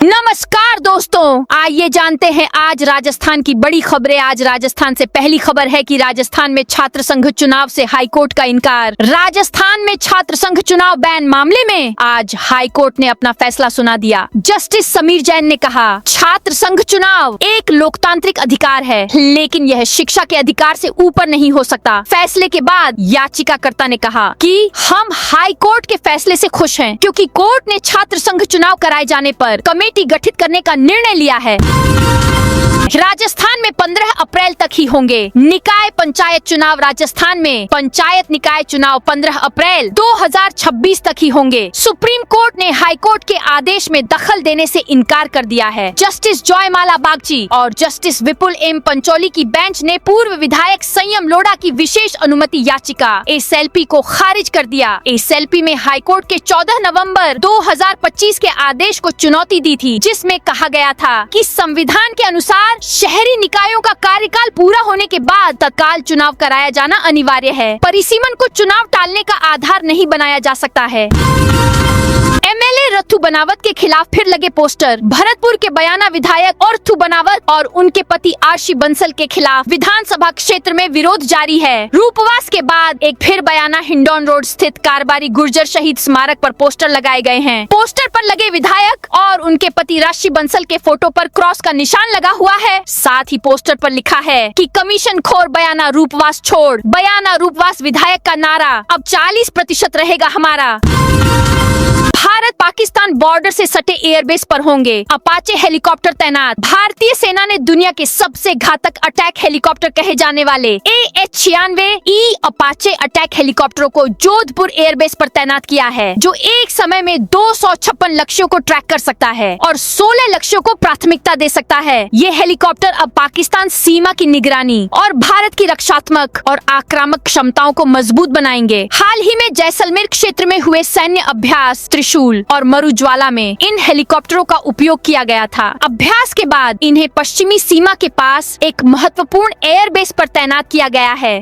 नमस्कार दोस्तों, आइए जानते हैं आज राजस्थान की बड़ी खबरें। आज राजस्थान से पहली खबर है कि राजस्थान में छात्र संघ चुनाव से हाईकोर्ट का इनकार। राजस्थान में छात्र संघ चुनाव बैन मामले में आज हाईकोर्ट ने अपना फैसला सुना दिया। जस्टिस समीर जैन ने कहा, छात्र संघ चुनाव एक लोकतांत्रिक अधिकार है, लेकिन यह शिक्षा के अधिकार से ऊपर नहीं हो सकता। फैसले के बाद याचिकाकर्ता ने कहा कि हम हाईकोर्ट के फैसले से खुश हैं, क्योंकि कोर्ट ने छात्र संघ चुनाव कराए जाने पर कमेटी गठित करने का निर्णय लिया है। राजस्थान में 15 अप्रैल तक ही होंगे निकाय पंचायत चुनाव। राजस्थान में पंचायत निकाय चुनाव 15 अप्रैल 2026 तक ही होंगे। सुप्रीम कोर्ट ने हाई कोर्ट के आदेश में दखल देने से इनकार कर दिया है। जस्टिस जॉयमाला बागची और जस्टिस विपुल एम पंचोली की बेंच ने पूर्व विधायक संयम लोढ़ा की विशेष अनुमति याचिका एसएलपी को खारिज कर दिया। एसएलपी में हाई कोर्ट के 14 नवंबर 2025 के आदेश को चुनौती दी थी, जिसमें कहा गया था कि संविधान के अनुसार शहरी निकायों का कार्यकाल पूरा होने के बाद तत्काल चुनाव कराया जाना अनिवार्य है। परिसीमन को चुनाव टालने का आधार नहीं बनाया जा सकता है। एमएलए रथु बनावत के खिलाफ फिर लगे पोस्टर। भरतपुर के बयाना विधायक रथु बनावत और उनके पति आरसी बंसल के खिलाफ विधानसभा क्षेत्र में विरोध जारी है। रूपवास के बाद एक फिर बयाना हिंडौन रोड स्थित कारबारी गुर्जर शहीद स्मारक पर पोस्टर लगाए गए हैं। पोस्टर पर लगे विधायक और उनके पति राशि बंसल के फोटो पर क्रॉस का निशान लगा हुआ है। साथ ही पोस्टर पर लिखा है कि कमीशन खोर बयाना रूपवास छोड़। बयाना रूपवास विधायक का नारा अब 40% रहेगा हमारा। भारत पाकिस्तान बॉर्डर से सटे एयरबेस पर होंगे अपाचे हेलीकॉप्टर तैनात। भारतीय सेना ने दुनिया के सबसे घातक अटैक हेलीकॉप्टर कहे जाने वाले AH-96E अपाचे अटैक हेलीकॉप्टरों को जोधपुर एयरबेस पर तैनात किया है, जो एक समय में 256 लक्ष्यों को ट्रैक कर सकता है और 16 लक्ष्यों को प्राथमिकता दे सकता है। ये हेलीकॉप्टर अब पाकिस्तान सीमा की निगरानी और भारत की रक्षात्मक और आक्रामक क्षमताओं को मजबूत बनाएंगे। हाल ही में जैसलमेर क्षेत्र में हुए सैन्य अभ्यास त्रिशूल और मरुज्वाला में इन हेलीकॉप्टरों का उपयोग किया गया था। अभ्यास के बाद इन्हें पश्चिमी सीमा के पास एक महत्वपूर्ण एयरबेस पर तैनात किया गया है।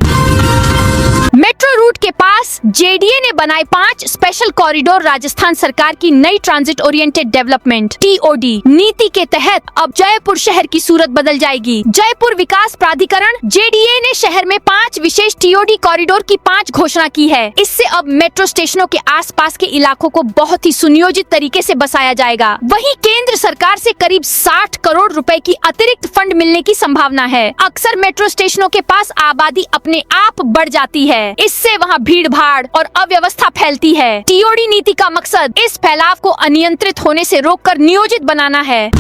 मेट्रो रूट के पास जेडीए ने बनाए 5 स्पेशल कॉरिडोर। राजस्थान सरकार की नई ट्रांजिट ओरिएंटेड डेवलपमेंट TOD नीति के तहत अब जयपुर शहर की सूरत बदल जाएगी। जयपुर विकास प्राधिकरण जेडीए ने शहर में 5 विशेष TOD कॉरिडोर की 5 घोषणा की है। इससे अब मेट्रो स्टेशनों के आसपास के इलाकों को बहुत ही सुनियोजित तरीके से बसाया जाएगा। वहीं केंद्र सरकार से करीब 60 करोड़ रुपए की अतिरिक्त फंड मिलने की संभावना है। अक्सर मेट्रो स्टेशनों के पास आबादी अपने आप बढ़ जाती है, इससे वहां भीड़ भाड़ और अव्यवस्था फैलती है। TOD नीति का मकसद इस फैलाव को अनियंत्रित होने से रोककर नियोजित बनाना है।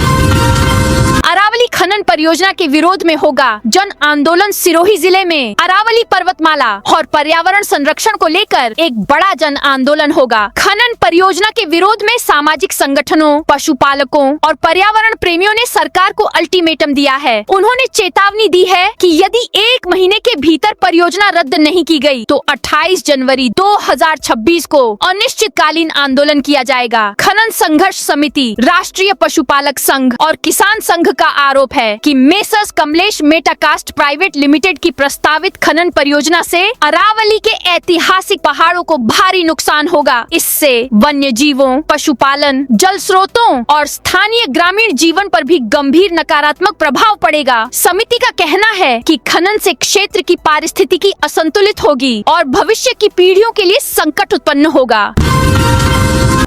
अरावली खनन परियोजना के विरोध में होगा जन आंदोलन। सिरोही जिले में अरावली पर्वतमाला और पर्यावरण संरक्षण को लेकर एक बड़ा जन आंदोलन होगा। खनन परियोजना के विरोध में सामाजिक संगठनों, पशुपालकों और पर्यावरण प्रेमियों ने सरकार को अल्टीमेटम दिया है। उन्होंने चेतावनी दी है कि यदि 1 महीने के भीतर परियोजना रद्द नहीं की गई तो 28 जनवरी 2026 को अनिश्चितकालीन आंदोलन किया जाएगा। खनन संघर्ष समिति, राष्ट्रीय पशुपालक संघ और किसान संघ का आरोप है कि मेसर्स कमलेश मेटाकास्ट प्राइवेट लिमिटेड की प्रस्तावित खनन परियोजना से अरावली के ऐतिहासिक पहाड़ों को भारी नुकसान होगा। इससे वन्य जीवों, पशुपालन, जल स्रोतों और स्थानीय ग्रामीण जीवन पर भी गंभीर नकारात्मक प्रभाव पड़ेगा। समिति का कहना है कि खनन से क्षेत्र की पारिस्थितिकी असंतुलित होगी और भविष्य की पीढ़ियों के लिए संकट उत्पन्न होगा।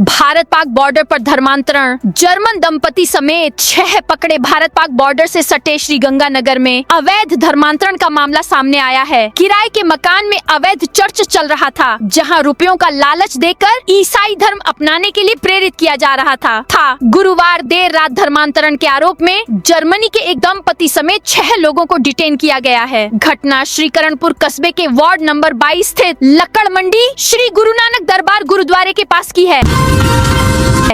भारत पाक बॉर्डर पर धर्मांतरण। जर्मन दंपति समेत 6 पकड़े। भारत पाक बॉर्डर से सटे श्री गंगानगर में अवैध धर्मांतरण का मामला सामने आया है। किराए के मकान में अवैध चर्च चल रहा था, जहां रुपयों का लालच देकर ईसाई धर्म अपनाने के लिए प्रेरित किया जा रहा था। गुरुवार देर रात धर्मांतरण के आरोप में जर्मनी के एक दंपति समेत 6 लोगों को डिटेन किया गया है। घटना श्रीकरणपुर कस्बे के वार्ड नंबर 22 स्थित लक्कड़ मंडी श्री गुरु नानक दरबार गुरुद्वारे के पास की है।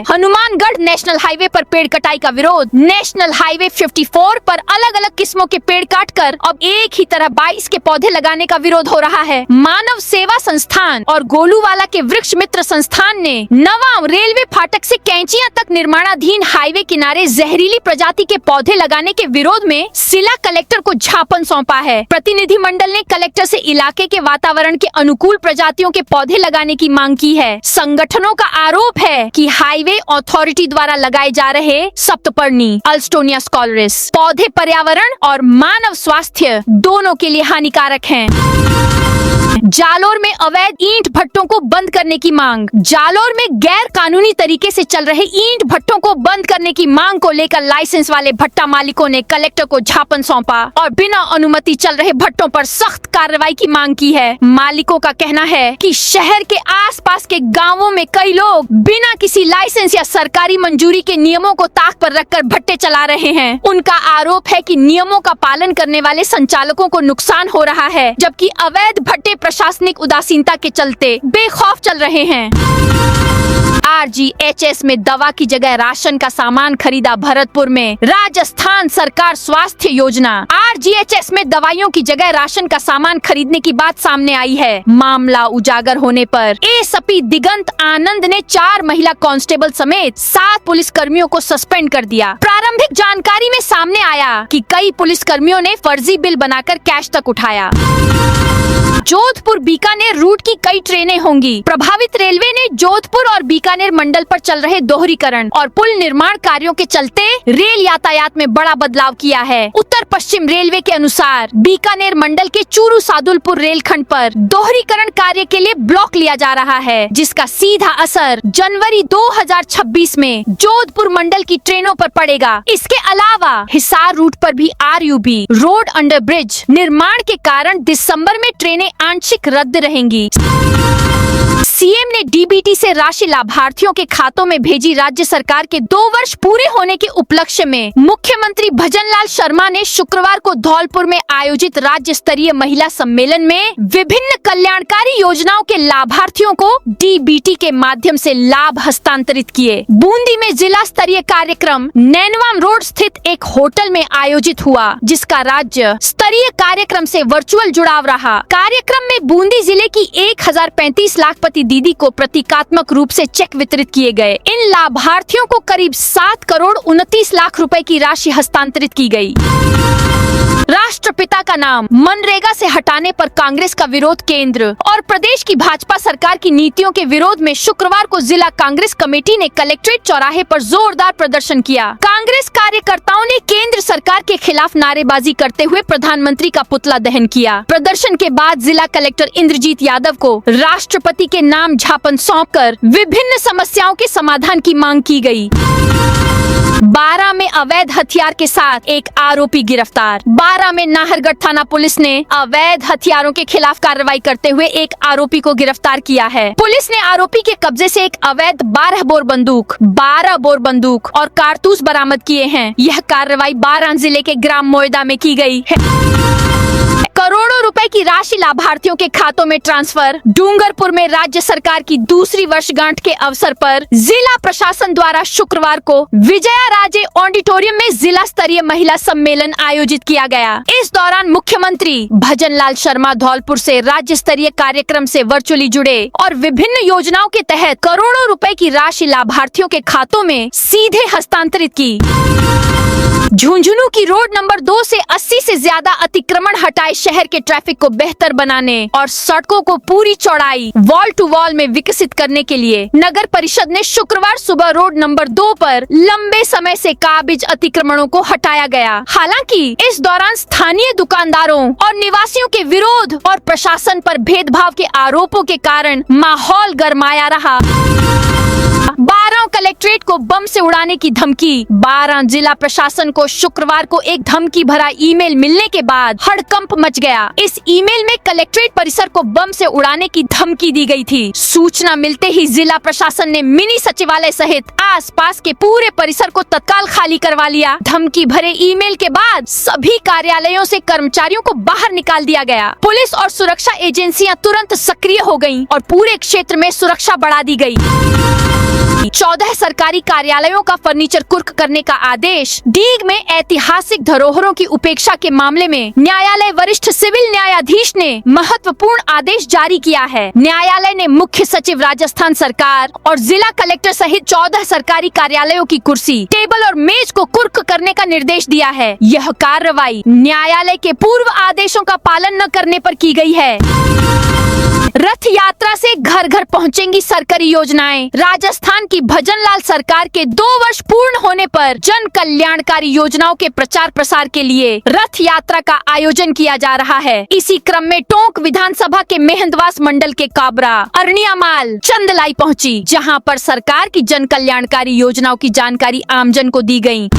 हनुमानगढ़ नेशनल हाईवे पर पेड़ कटाई का विरोध। नेशनल हाईवे 54 पर अलग अलग किस्मों के पेड़ काटकर अब एक ही तरह 22 के पौधे लगाने का विरोध हो रहा है। मानव सेवा संस्थान और गोलूवाला के वृक्ष मित्र संस्थान ने नवा रेलवे फाटक से कैंचियां तक निर्माणाधीन हाईवे किनारे जहरीली प्रजाति के पौधे लगाने के विरोध में जिला कलेक्टर को ज्ञापन सौंपा है। प्रतिनिधि मंडल ने कलेक्टर से इलाके के वातावरण के अनुकूल प्रजातियों के पौधे लगाने की मांग की है। संगठनों का आरोप आरोप है कि हाईवे अथॉरिटी द्वारा लगाए जा रहे सप्तपर्णी अल्स्टोनिया स्कॉलरिस पौधे पर्यावरण और मानव स्वास्थ्य दोनों के लिए हानिकारक हैं। जालोर में अवैध ईंट भट्टों को बंद करने की मांग। जालोर में गैर कानूनी तरीके से चल रहे ईंट भट्टों को बंद करने की मांग को लेकर लाइसेंस वाले भट्टा मालिकों ने कलेक्टर को ज्ञापन सौंपा और बिना अनुमति चल रहे भट्टों पर सख्त कार्रवाई की मांग की है। मालिकों का कहना है कि शहर के आसपास के गांवों में कई लोग बिना किसी लाइसेंस या सरकारी मंजूरी के नियमों को ताक पर रखकर भट्टे चला रहे हैं। उनका आरोप है कि नियमों का पालन करने वाले संचालकों को नुकसान हो रहा है, जबकि अवैध भट्टे प्रशासनिक उदासीनता के चलते बेखौफ चल रहे हैं। RGHS में दवा की जगह राशन का सामान खरीदा। भरतपुर में राजस्थान सरकार स्वास्थ्य योजना। RGHS में दवाइयों की जगह राशन का सामान खरीदने की बात सामने आई है। मामला उजागर होने पर एसपी दिगंत आनंद ने 4 महिला कांस्टेबल समेत 7 पुलिस कर्मियों को सस्पेंड कर दिया। प्रारंभिक जानकारी में सामने आया कि कई पुलिस कर्मियों ने फर्जी बिल बनाकर कैश तक उठाया। जोधपुर बीकानेर रूट की कई ट्रेनें होंगी। प्रभावित रेलवे ने जोधपुर और बीकानेर मंडल पर चल रहे दोहरीकरण और पुल निर्माण कार्यों के चलते रेल यातायात में बड़ा बदलाव किया है। उत्तर पश्चिम रेलवे के अनुसार बीकानेर मंडल के चूरू सादुलपुर रेलखंड पर दोहरीकरण कार्य के लिए ब्लॉक लिया जा रहा है, जिसका सीधा असर जनवरी 2026 में जोधपुर मंडल की ट्रेनों पर पड़ेगा। इसके अलावा हिसार रूट पर भी RUB रोड अंडर ब्रिज निर्माण के कारण दिसंबर में ट्रेनें आंशिक रद्द रहेंगी। सीएम ने DBT से राशि लाभार्थियों के खातों में भेजी। राज्य सरकार के 2 वर्ष पूरे होने के उपलक्ष्य में मुख्यमंत्री भजनलाल शर्मा ने शुक्रवार को धौलपुर में आयोजित राज्य स्तरीय महिला सम्मेलन में विभिन्न कल्याणकारी योजनाओं के लाभार्थियों को DBT के माध्यम से लाभ हस्तांतरित किए। बूंदी में जिला स्तरीय कार्यक्रम नैनवाम रोड स्थित एक होटल में आयोजित हुआ, जिसका राज्य स्तरीय कार्यक्रम से वर्चुअल जुड़ाव रहा। कार्यक्रम में बूंदी जिले की 1035 लाखपति दीदी को प्रतीकात्मक रूप से चेक वितरित किए गए। इन लाभार्थियों को करीब 7 करोड़ 29 लाख रुपए की राशि हस्तांतरित की गई। राष्ट्रपिता का नाम मनरेगा से हटाने पर कांग्रेस का विरोध। केंद्र और प्रदेश की भाजपा सरकार की नीतियों के विरोध में शुक्रवार को जिला कांग्रेस कमेटी ने कलेक्ट्रेट चौराहे पर जोरदार प्रदर्शन किया। कांग्रेस कार्यकर्ताओं ने केंद्र सरकार के खिलाफ नारेबाजी करते हुए प्रधानमंत्री का पुतला दहन किया। प्रदर्शन के बाद जिला कलेक्टर इंद्रजीत यादव को राष्ट्रपति के नाम ज्ञापन सौंपकर विभिन्न समस्याओं के समाधान की मांग की गई। 12 में अवैध हथियार के साथ एक आरोपी गिरफ्तार। 12 में नाहरगढ़ थाना पुलिस ने अवैध हथियारों के खिलाफ कार्रवाई करते हुए एक आरोपी को गिरफ्तार किया है। पुलिस ने आरोपी के कब्जे से एक अवैध 12 बोर बंदूक और कारतूस बरामद किए हैं। यह कार्रवाई 12 जिले के ग्राम मोयदा में की गई है। करोड़ों रुपए की राशि लाभार्थियों के खातों में ट्रांसफर। डूंगरपुर में राज्य सरकार की दूसरी वर्षगांठ के अवसर पर जिला प्रशासन द्वारा शुक्रवार को विजया राजे ऑडिटोरियम में जिला स्तरीय महिला सम्मेलन आयोजित किया गया। इस दौरान मुख्यमंत्री भजनलाल शर्मा धौलपुर से राज्य स्तरीय कार्यक्रम से वर्चुअली जुड़े और विभिन्न योजनाओं के तहत करोड़ों रुपए की राशि लाभार्थियों के खातों में सीधे हस्तांतरित की। झुंझुनू की रोड नंबर 2 से 80 से ज्यादा अतिक्रमण हटाए शहर के ट्रैफिक को बेहतर बनाने और सड़कों को पूरी चौड़ाई वॉल टू वॉल में विकसित करने के लिए नगर परिषद ने शुक्रवार सुबह रोड नंबर 2 पर लंबे समय से काबिज अतिक्रमणों को हटाया गया। हालांकि इस दौरान स्थानीय दुकानदारों और निवासियों के विरोध और प्रशासन पर भेदभाव के आरोपों के कारण माहौल गरमाया रहा। 12 कलेक्ट्रेट को बम से उड़ाने की धमकी। 12 जिला प्रशासन को शुक्रवार को एक धमकी भरा ईमेल मिलने के बाद हड़कंप मच गया। इस ईमेल में कलेक्ट्रेट परिसर को बम से उड़ाने की धमकी दी गई थी। सूचना मिलते ही जिला प्रशासन ने मिनी सचिवालय सहित आसपास के पूरे परिसर को तत्काल खाली करवा लिया। धमकी भरे ईमेल के बाद सभी कार्यालयों से कर्मचारियों को बाहर निकाल दिया गया। पुलिस और सुरक्षा एजेंसियां तुरंत सक्रिय हो गयीं और पूरे क्षेत्र में सुरक्षा बढ़ा दी गई। 14 सरकारी कार्यालयों का फर्नीचर कुर्क करने का आदेश। डीग में ऐतिहासिक धरोहरों की उपेक्षा के मामले में न्यायालय वरिष्ठ सिविल न्यायाधीश ने महत्वपूर्ण आदेश जारी किया है। न्यायालय ने मुख्य सचिव राजस्थान सरकार और जिला कलेक्टर सहित 14 सरकारी कार्यालयों की कुर्सी, टेबल और मेज को कुर्क करने का निर्देश दिया है। यह कार्रवाई न्यायालय के पूर्व आदेशों का पालन न करने पर की गई है। रथ यात्रा से घर घर पहुंचेंगी सरकारी योजनाएं। राजस्थान की भजनलाल सरकार के 2 वर्ष पूर्ण होने पर जन कल्याणकारी योजनाओं के प्रचार प्रसार के लिए रथ यात्रा का आयोजन किया जा रहा है। इसी क्रम में टोंक विधानसभा के मेहंदवास मंडल के काबरा अरनियामाल चंदलाई पहुंची, जहां पर सरकार की जन कल्याणकारी योजनाओं की जानकारी आमजन को दी गयी।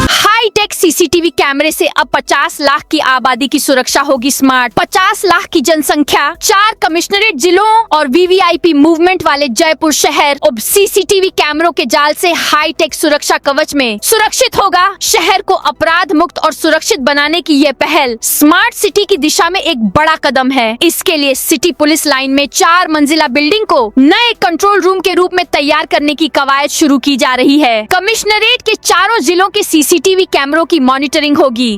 हाईटेक सीसीटीवी कैमरे से अब 50 लाख की आबादी की सुरक्षा होगी स्मार्ट। 50 लाख की जनसंख्या, 4 कमिश्नरेट जिलों और वीवीआईपी मूवमेंट वाले जयपुर शहर अब सीसीटीवी कैमरों के जाल से हाईटेक सुरक्षा कवच में सुरक्षित होगा। शहर को अपराध मुक्त और सुरक्षित बनाने की यह पहल स्मार्ट सिटी की दिशा में एक बड़ा कदम है। इसके लिए सिटी पुलिस लाइन में 4 मंजिला बिल्डिंग को नए कंट्रोल रूम के रूप में तैयार करने की कवायद शुरू की जा रही है। कमिश्नरेट के चारों जिलों के सीसीटीवी कैमरों की मॉनिटरिंग होगी।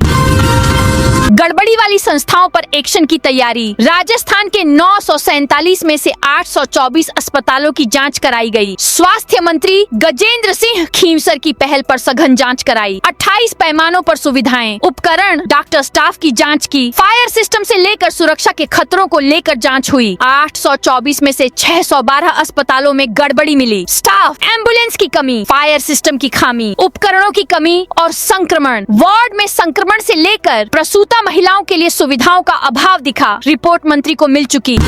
गड़बड़ी वाली संस्थाओं पर एक्शन की तैयारी। राजस्थान के 947 में से 824 अस्पतालों की जांच कराई गई। स्वास्थ्य मंत्री गजेंद्र सिंह खींवसर की पहल पर सघन जांच कराई। 28 पैमानों पर सुविधाएं, उपकरण, डॉक्टर स्टाफ की जांच की। फायर सिस्टम से लेकर सुरक्षा के खतरों को लेकर जांच हुई। 824 में से 612 अस्पतालों में गड़बड़ी मिली। स्टाफ, एम्बुलेंस की कमी, फायर सिस्टम की खामी, उपकरणों की कमी और संक्रमण, वार्ड में संक्रमण से लेकर प्रसूता महिलाओं के लिए सुविधाओं का अभाव दिखा। रिपोर्ट मंत्री को मिल चुकी।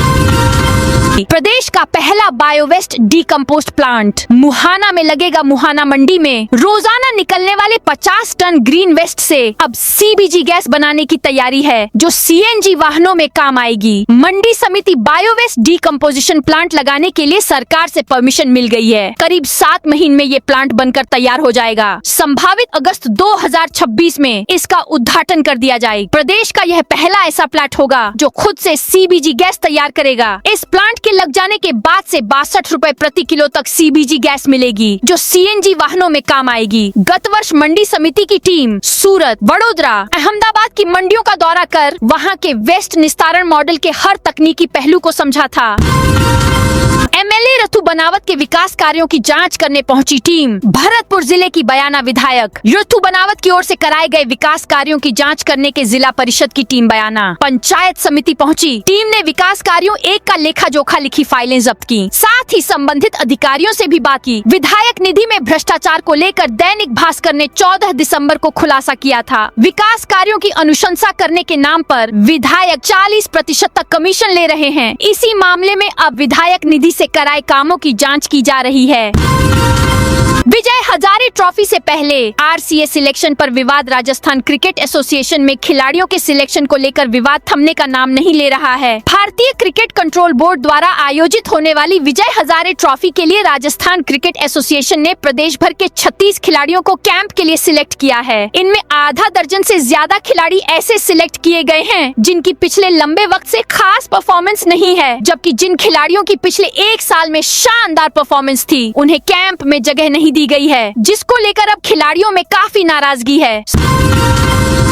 प्रदेश का पहला बायोवेस्ट डीकम्पोस्ट प्लांट मुहाना में लगेगा। मुहाना मंडी में रोजाना निकलने वाले 50 टन ग्रीन वेस्ट से अब सीबीजी गैस बनाने की तैयारी है, जो सीएनजी वाहनों में काम आएगी। मंडी समिति बायोवेस्ट डीकम्पोजिशन प्लांट लगाने के लिए सरकार से परमिशन मिल गई है। करीब 7 महीने में ये प्लांट बनकर तैयार हो जाएगा। संभावित अगस्त 2026 में इसका उद्घाटन कर दिया जाएगा। प्रदेश का यह पहला ऐसा प्लांट होगा जो खुद से सीबीजी गैस तैयार करेगा। इस प्लांट के लग जाने के बाद से 62 रुपए प्रति किलो तक सीबीजी गैस मिलेगी, जो सीएनजी वाहनों में काम आएगी। गत वर्ष मंडी समिति की टीम सूरत, वडोदरा, अहमदाबाद की मंडियों का दौरा कर वहां के वेस्ट निस्तारण मॉडल के हर तकनीकी पहलू को समझा था। एमएलए रतु बनावत के विकास कार्यों की जांच करने पहुंची टीम। भरतपुर जिले की बयाना विधायक रतु बनावत की ओर से कराए गए विकास कार्यों की जांच करने के जिला परिषद की टीम बयाना। पंचायत समिति पहुंची टीम ने विकास कार्यों 1 का लेखा जोखा लिखी फाइलें जब्त की। साथ ही संबंधित अधिकारियों से भी बात की। विधायक निधि में भ्रष्टाचार को लेकर दैनिक भास्कर ने 14 दिसंबर को खुलासा किया था। विकास कार्यों की अनुशंसा करने के नाम पर विधायक 40% तक कमीशन ले रहे हैं। इसी मामले में अब विधायक निधि से कराए कामों की जांच की जा रही है। विजय हजारे ट्रॉफी से पहले आरसीए सिलेक्शन पर विवाद। राजस्थान क्रिकेट एसोसिएशन में खिलाड़ियों के सिलेक्शन को लेकर विवाद थमने का नाम नहीं ले रहा है। भारतीय क्रिकेट कंट्रोल बोर्ड द्वारा आयोजित होने वाली विजय हजारे ट्रॉफी के लिए राजस्थान क्रिकेट एसोसिएशन ने प्रदेश भर के 36 खिलाड़ियों को कैंप के लिए सिलेक्ट किया है। इनमें आधा दर्जन से ज्यादा खिलाड़ी ऐसे सिलेक्ट किए गए हैं जिनकी पिछले लंबे वक्त से खास परफॉर्मेंस नहीं है, जबकि जिन खिलाड़ियों की पिछले 1 साल में शानदार परफॉर्मेंस थी उन्हें कैंप में जगह नहीं दी गई है, जिसको लेकर अब खिलाड़ियों में काफी नाराजगी है।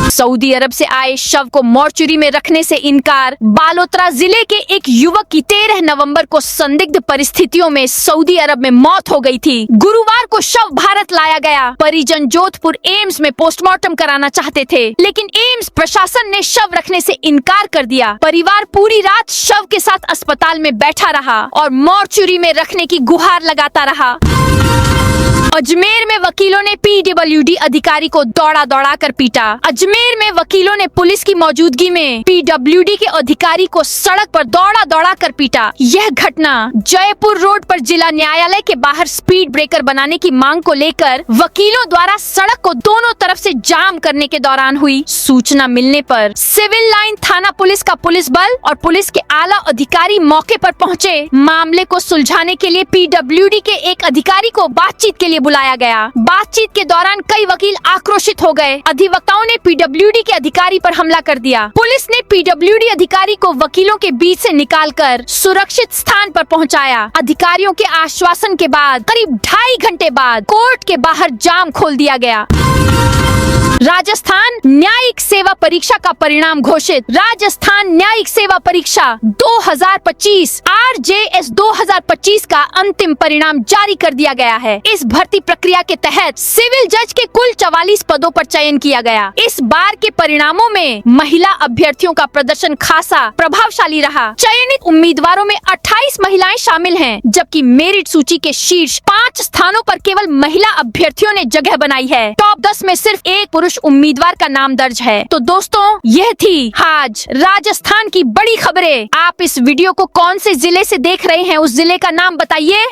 सऊदी अरब से आए शव को मोर्चरी में रखने से इनकार। बालोतरा जिले के एक युवक की 13 नवंबर को संदिग्ध परिस्थितियों में सऊदी अरब में मौत हो गई थी। गुरुवार को शव भारत लाया गया। परिजन जोधपुर एम्स में पोस्टमार्टम कराना चाहते थे, लेकिन एम्स प्रशासन ने शव रखने से इनकार कर दिया। परिवार पूरी रात शव के साथ अस्पताल में बैठा रहा और मोर्चरी में रखने की गुहार लगाता रहा। अजमेर में वकीलों ने पीडब्ल्यूडी अधिकारी को दौड़ा कर पीटा। अजमेर में वकीलों ने पुलिस की मौजूदगी में पीडब्ल्यूडी के अधिकारी को सड़क पर दौड़ा कर पीटा। यह घटना जयपुर रोड पर जिला न्यायालय के बाहर स्पीड ब्रेकर बनाने की मांग को लेकर वकीलों द्वारा सड़क को दोनों तरफ से जाम करने के दौरान हुई। सूचना मिलने पर सिविल लाइन थाना पुलिस का पुलिस बल और पुलिस के आला अधिकारी मौके पर पहुँचे। मामले को सुलझाने के लिए पीडब्ल्यूडी के एक अधिकारी को बातचीत के लिए बुलाया गया। बातचीत के दौरान कई वकील आक्रोशित हो गए। अधिवक्ताओं ने पीडब्ल्यूडी के अधिकारी पर हमला कर दिया। पुलिस ने पीडब्ल्यूडी अधिकारी को वकीलों के बीच से निकालकर सुरक्षित स्थान पर पहुंचाया। अधिकारियों के आश्वासन के बाद करीब 2.5 घंटे बाद कोर्ट के बाहर जाम खोल दिया गया। राजस्थान न्यायिक सेवा परीक्षा का परिणाम घोषित। राजस्थान न्यायिक सेवा परीक्षा 2025 RJS 2025 का अंतिम परिणाम जारी कर दिया गया है। इस भर्ती प्रक्रिया के तहत सिविल जज के कुल 44 पदों पर चयन किया गया। इस बार के परिणामों में महिला अभ्यर्थियों का प्रदर्शन खासा प्रभावशाली रहा। चयनित उम्मीदवारों में 28 महिलाएं शामिल हैं, जबकि मेरिट सूची के शीर्ष 5 स्थानों पर केवल महिला अभ्यर्थियों ने जगह बनाई है। टॉप 10 में सिर्फ एक पुरुष उम्मीदवार का नाम दर्ज है। तो दोस्तों, यह थी आज राजस्थान की बड़ी खबरें। आप इस वीडियो को कौन से जिले से देख रहे हैं, उस जिले का नाम बताइए।